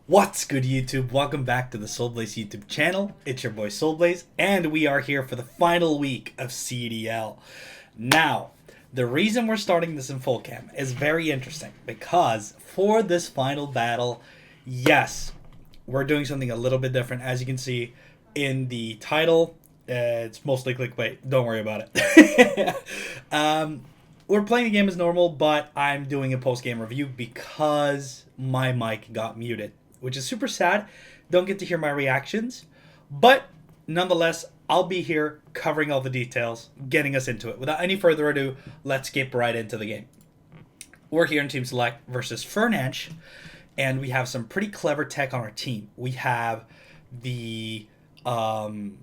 What's good, YouTube? Welcome back to the Soulblaze YouTube channel. It's your boy Soulblaze, and we are here for the final week of CDL. Now, the reason we're starting this in full cam is very interesting because for this final battle, yes, we're doing something a little bit different. As you can see in the title, it's mostly clickbait. Don't worry about it. We're playing the game as normal, but I'm doing a post-game review because my mic got muted, which is super sad. Don't get to hear my reactions, but nonetheless, I'll be here covering all the details, getting us into it. Without any further ado, let's skip right into the game. We're here in Team Select versus Fernanch, and we have some pretty clever tech on our team. We have the Bronzor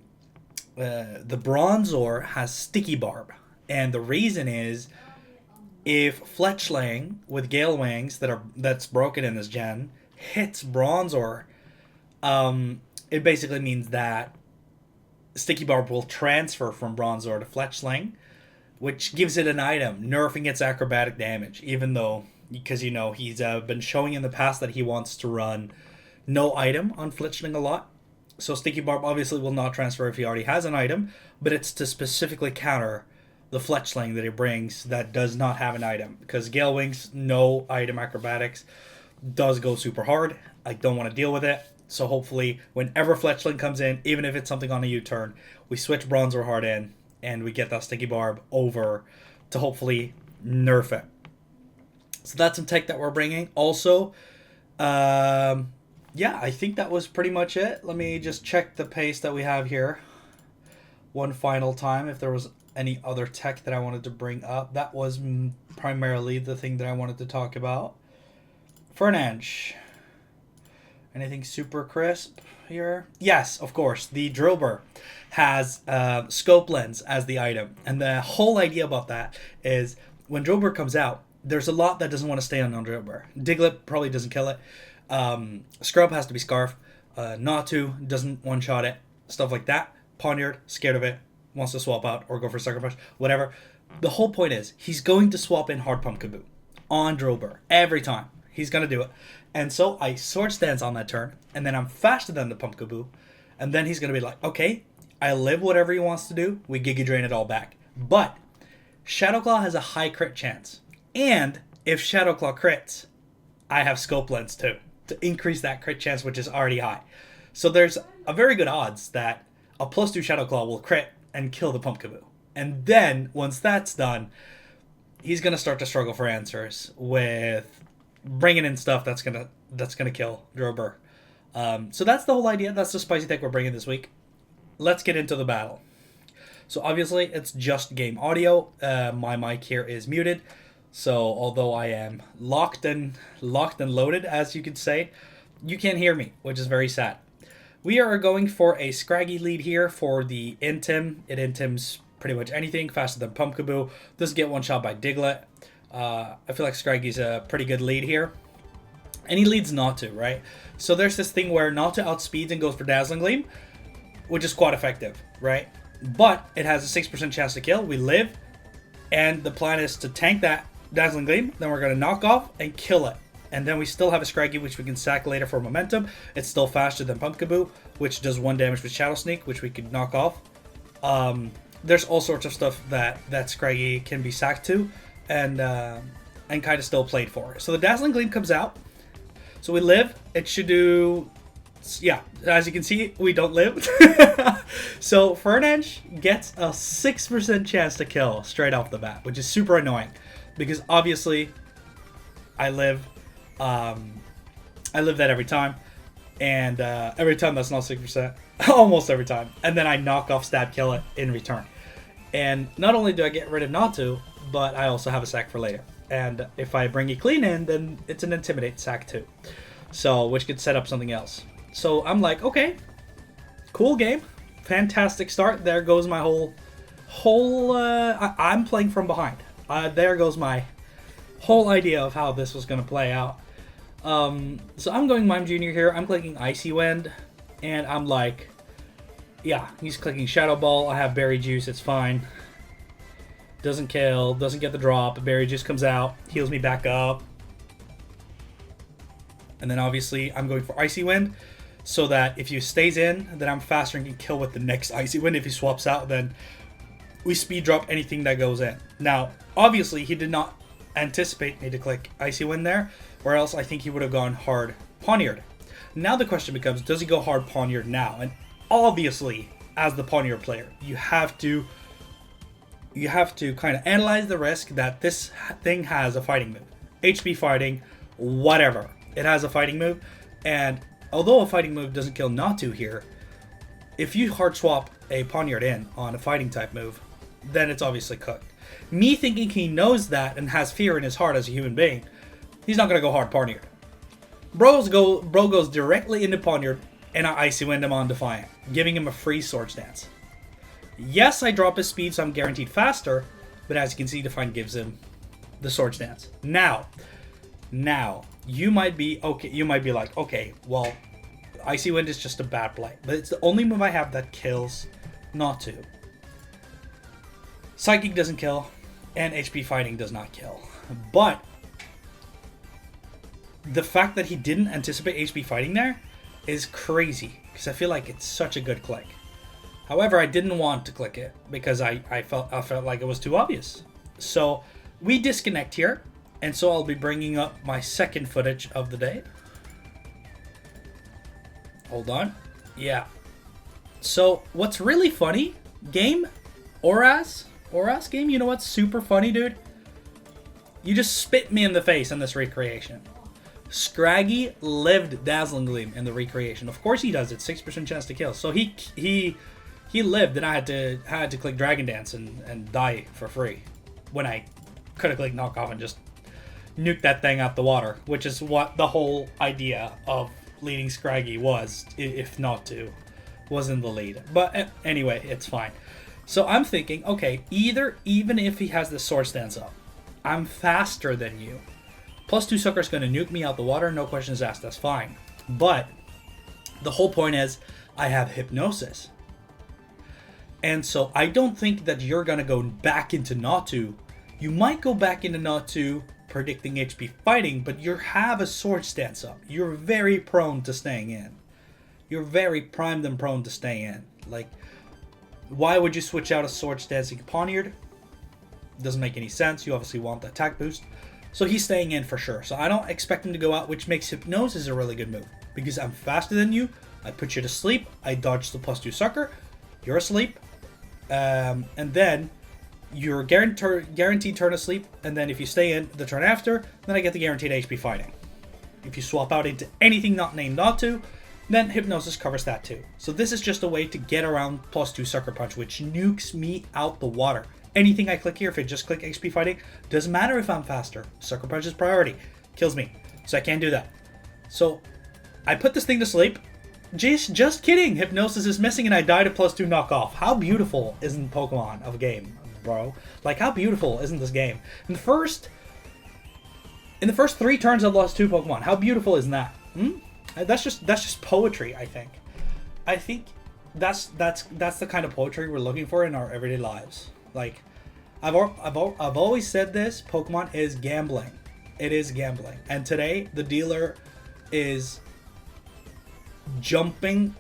has Sticky Barb, and the reason is if Fletchling with Gale Wings that's broken in this gen hits Bronzor, it basically means that Sticky Barb will transfer from Bronzor to Fletchling, which gives it an item, nerfing its acrobatic damage, even though, because he's been showing in the past that he wants to run no item on Fletchling a lot. So Sticky Barb obviously will not transfer if he already has an item, but it's to specifically counter the Fletchling that he brings that does not have an item. Because Gale Wings, no item acrobatics, does go super hard. I don't want to deal with it. So hopefully, whenever Fletchling comes in, even if it's something on a U-turn, we switch Bronzor hard in, and we get that Sticky Barb over to hopefully nerf it. So that's some tech that we're bringing. Also, yeah, I think that was pretty much it. Let me just check the pace that we have here one final time if there was any other tech that I wanted to bring up. That was primarily the thing that I wanted to talk about. Fernanch. Anything super crisp here? Yes, of course. The Drillbur has scope lens as the item. And the whole idea about that is when Drillbur comes out, there's a lot that doesn't want to stay on Drillbur. Diglett probably doesn't kill it. Scrub has to be Scarf. Natu doesn't one-shot it. Stuff like that. Poniard, scared of it, wants to swap out or go for Sucker Punch, whatever. The whole point is he's going to swap in Hard Pump Kaboo on Drillbur every time. He's going to do it. And so I Sword Stance on that turn, and then I'm faster than the Pump Kaboo, and then he's going to be like, okay, I live whatever he wants to do. We Giga Drain it all back. But Shadowclaw has a high crit chance. And if Shadowclaw crits, I have Scope Lens too, to increase that crit chance, which is already high. So there's a very good odds that a +2 Shadowclaw will crit and kill the Pump Kaboo. And then, once that's done, he's going to start to struggle for answers with bringing in stuff that's gonna kill Drillbur. So that's the whole idea. That's the spicy tech we're bringing this week. Let's get into the battle. So obviously, it's just game audio. My mic here is muted. So although I am locked and loaded, as you could say, you can't hear me, which is very sad. We are going for a Scraggy lead here for the Intim. It Intims pretty much anything faster than Pump Kaboo. Doesn't get one shot by Diglett. I feel like Scraggy's a pretty good lead here. And he leads Natu, right? So there's this thing where Natu outspeeds and goes for Dazzling Gleam, which is quite effective, right? But it has a 6% chance to kill. We live, and the plan is to tank that Dazzling Gleam. Then we're going to knock off and kill it. And then we still have a Scraggy, which we can sack later for momentum. It's still faster than Pump Kaboo, which does 1 damage with Shadow Sneak, which we could knock off. There's all sorts of stuff that Scraggy can be sacked to, and kind of still played for. So the Dazzling Gleam comes out. So we live. It should do... Yeah, as you can see, we don't live. So Fernanch gets a 6% chance to kill straight off the bat, which is super annoying. Because obviously, I live that every time. And every time that's not 6%. Almost every time. And then I knock off Stab Kill it in return. And not only do I get rid of Natu, but I also have a sack for later. And if I bring a Clean in, then it's an Intimidate sack too. So, which could set up something else. So I'm like, okay, cool game. Fantastic start. There goes my I'm playing from behind. There goes my whole idea of how this was going to play out. So I'm going Mime Jr. here. I'm clicking Icy Wind. And I'm like, yeah, he's clicking Shadow Ball. I have Berry Juice. It's fine. Doesn't kill. Doesn't get the drop. Berry Juice comes out. Heals me back up. And then obviously I'm going for Icy Wind, so that if he stays in, then I'm faster and can kill with the next Icy Wind. If he swaps out, then we speed drop anything that goes in. Now, obviously, he did not anticipate me to click Icy Wind there, or else I think he would have gone hard Poniard. Now the question becomes, does he go hard Poniard now? And obviously, as the Poniard player, you have to kind of analyze the risk that this thing has a fighting move. HP fighting, whatever. It has a fighting move, and although a fighting move doesn't kill not to here, if you hard swap a Poniard in on a fighting type move, then it's obviously cooked. Me thinking he knows that and has fear in his heart as a human being, he's not going to go hard Poniard. Bro goes directly into Poniard, and I Icy Wind him on Defiant, giving him a free Swords Dance. Yes, I drop his speed, so I'm guaranteed faster, but as you can see, Defiant gives him the Swords Dance. Now, you might be okay. You might be like, okay, well, Icy Wind is just a bad play, but it's the only move I have that kills not to. Psychic doesn't kill, and HP fighting does not kill. But the fact that he didn't anticipate HP fighting there is crazy, because I feel like it's such a good click. However, I didn't want to click it because I felt like it was too obvious. So we disconnect here, and so I'll be bringing up my second footage of the day. Hold on. Yeah. So what's really funny, game, Oras game, you know what's super funny, dude? You just spit me in the face in this recreation. Scraggy lived Dazzling Gleam in the recreation. Of course he does. It's 6% chance to kill. So he lived, and I had to click Dragon Dance and die for free when I could have clicked Knock Off and just nuke that thing out the water, which is what the whole idea of leading Scraggy was, if not to, was in the lead. But anyway, it's fine. So I'm thinking, okay, even if he has the Sword Stance up, I'm faster than you. +2 Sucker's going to nuke me out the water, no questions asked, that's fine. But the whole point is, I have Hypnosis. And so I don't think that you're going to go back into not to. You might go back into not to, predicting HP fighting, but you have a Sword Stance up. You're very prone to staying in. You're very primed and prone to stay in. Like, why would you switch out a Sword Stancing Poniard? Doesn't make any sense. You obviously want the attack boost. So he's staying in for sure. So I don't expect him to go out, which makes Hypnosis a really good move. Because I'm faster than you. I put you to sleep. I dodge the +2 Sucker. You're asleep. And then you're guaranteed turn asleep. And then if you stay in the turn after, then I get the guaranteed HP fighting. If you swap out into anything not named not to, then Hypnosis covers that too. So this is just a way to get around +2 Sucker Punch, which nukes me out the water. Anything I click here, if I just click HP fighting, doesn't matter if I'm faster. Sucker Punch is priority. Kills me. So I can't do that. So I put this thing to sleep. Just kidding. Hypnosis is missing and I died at +2 knockoff. How beautiful isn't Pokemon of a game, bro? Like, how beautiful isn't this game? In the first 3 turns I've lost 2 Pokemon. How beautiful isn't that? That's just poetry, I think. I think that's the kind of poetry we're looking for in our everyday lives. Like, I've always said this, Pokemon is gambling. It is gambling. And today, the dealer is jumping,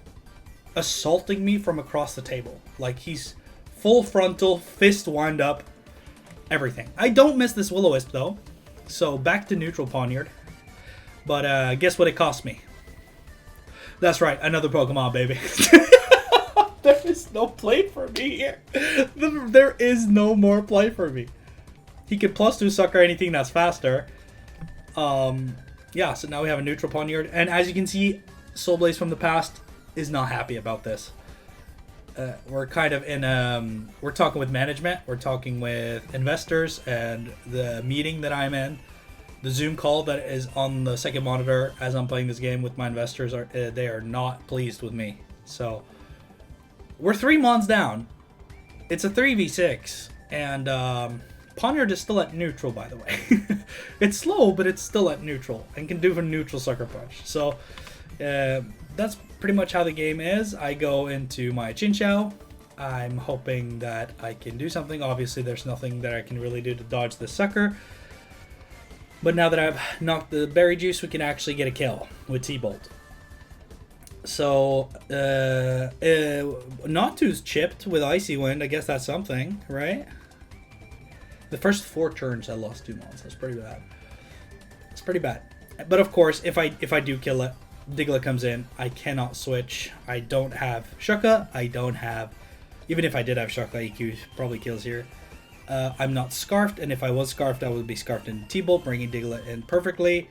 assaulting me from across the table. Like, he's full frontal, fist wind up, everything. I don't miss this Will-O-Wisp, though. So, back to neutral Poniard. But, guess what it cost me? That's right, another Pokemon, baby. There is no play for me here. There is no more play for me. He could +2 Sucker anything that's faster. Yeah, so now we have a neutral Poniard. And as you can see, Soulblaze from the past is not happy about this. We're kind of in, we're talking with management. We're talking with investors, and the meeting that I'm in, the Zoom call that is on the second monitor as I'm playing this game with my investors, they are not pleased with me. So we're 3 mons down. It's a 3v6, and Poniard is still at neutral, by the way. It's slow, but it's still at neutral and can do a neutral Sucker Punch. So that's pretty much how the game is. I go into my Chinchou. I'm hoping that I can do something. Obviously, there's nothing that I can really do to dodge the Sucker. But now that I've knocked the berry juice, we can actually get a kill with T-Bolt. So, Natu's chipped with Icy Wind. I guess that's something, right? The first 4 turns I lost 2 mons. That's pretty bad. It's pretty bad. But of course, if I do kill it, Diglett comes in. I cannot switch. I don't have Shucka. I don't have... Even if I did have Shucka, EQ probably kills here. I'm not Scarfed, and if I was Scarfed, I would be Scarfed in T-Bolt, bringing Diglett in perfectly.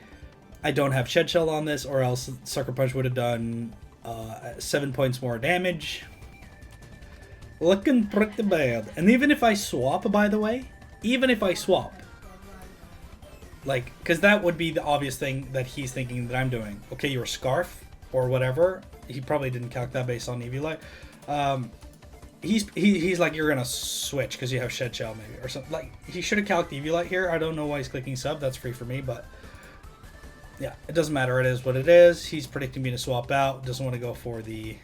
I don't have Shed Shell on this, or else Sucker Punch would have done 7 points more damage. Looking pretty bad. And even if I swap, by the way, even if I swap, like, because that would be the obvious thing that he's thinking that I'm doing. Okay, you're a Scarf, or whatever. He probably didn't calc that based on EV Light. He's like, you're gonna switch because you have Shed Shell maybe or something. Like, he should have calced EV Light here. I don't know why he's clicking sub. That's free for me, but yeah, it doesn't matter. It is what it is. He's predicting me to swap out. Doesn't want to go for the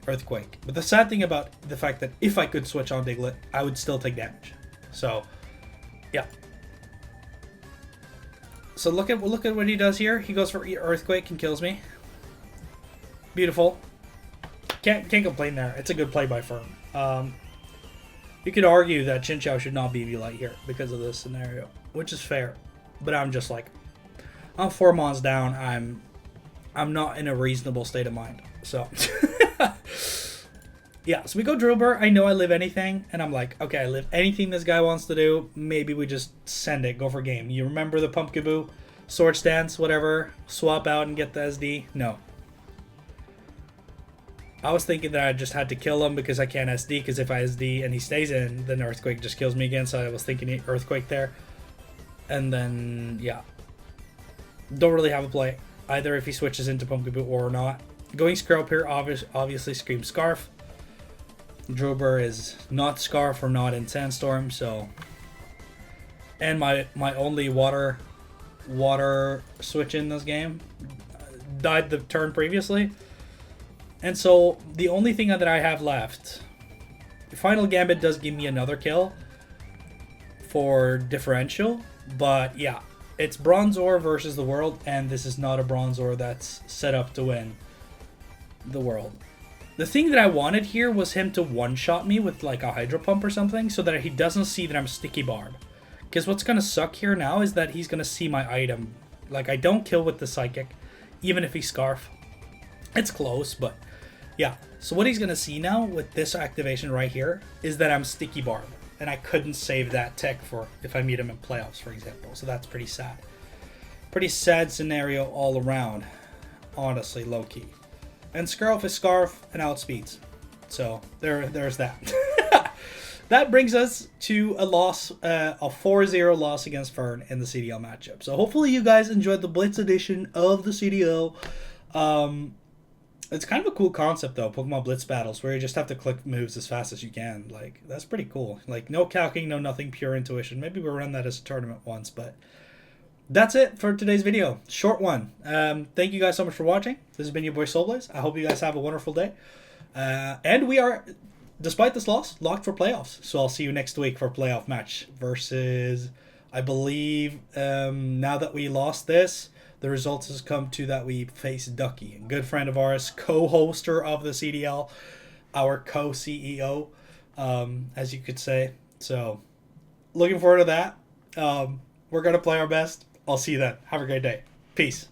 Earthquake. But the sad thing about the fact that if I could switch on Diglett, I would still take damage. So yeah. So look at what he does here. He goes for Earthquake and kills me. Beautiful. Can't complain there. It's a good play by Fern. You could argue that Chinchou should not be V-Light here because of this scenario, which is fair. But I'm just like, I'm 4 mons down. I'm not in a reasonable state of mind. So yeah, so we go Drillbur. I know I live anything, and I'm like, okay, I live anything this guy wants to do. Maybe we just send it, go for game. You remember the Pumpkaboo, Sword Stance, whatever, swap out and get the SD? No. I was thinking that I just had to kill him because I can't SD, because if I SD and he stays in, then Earthquake just kills me again, so I was thinking Earthquake there. And then, yeah. Don't really have a play, either if he switches into Pumpkaboo or not. Going Scrub here obviously screams Scarf. Drillbur is not Scarf or not in Sandstorm, so... And my only water switch in this game died the turn previously. And so the only thing that I have left, Final Gambit does give me another kill for differential, but yeah, it's Bronzor versus the world, and this is not a Bronzor that's set up to win the world. The thing that I wanted here was him to one-shot me with like a Hydro Pump or something so that he doesn't see that I'm Sticky Barb. Because what's going to suck here now is that he's going to see my item. Like, I don't kill with the Psychic, even if he Scarf. It's close, but... yeah, so what he's going to see now with this activation right here is that I'm Sticky Barb, and I couldn't save that tech for if I meet him in playoffs, for example. So that's pretty sad. Pretty sad scenario all around, honestly, low-key. And Scarf is Scarf and outspeeds. So there's that. That brings us to a loss, a 4-0 loss against Fern in the CDL matchup. So hopefully you guys enjoyed the Blitz edition of the CDL. It's kind of a cool concept, though, Pokemon Blitz battles, where you just have to click moves as fast as you can. Like, that's pretty cool. Like, no calcing, no nothing, pure intuition. Maybe we'll run that as a tournament once, but that's it for today's video. Short one. Thank you guys so much for watching. This has been your boy Soulblaze. I hope you guys have a wonderful day. And we are, despite this loss, locked for playoffs. So I'll see you next week for a playoff match versus, I believe, now that we lost this, the results has come to that we face Ducky, a good friend of ours, co-hoster of the CDL, our co-CEO, as you could say. So, looking forward to that. We're going to play our best. I'll see you then. Have a great day. Peace.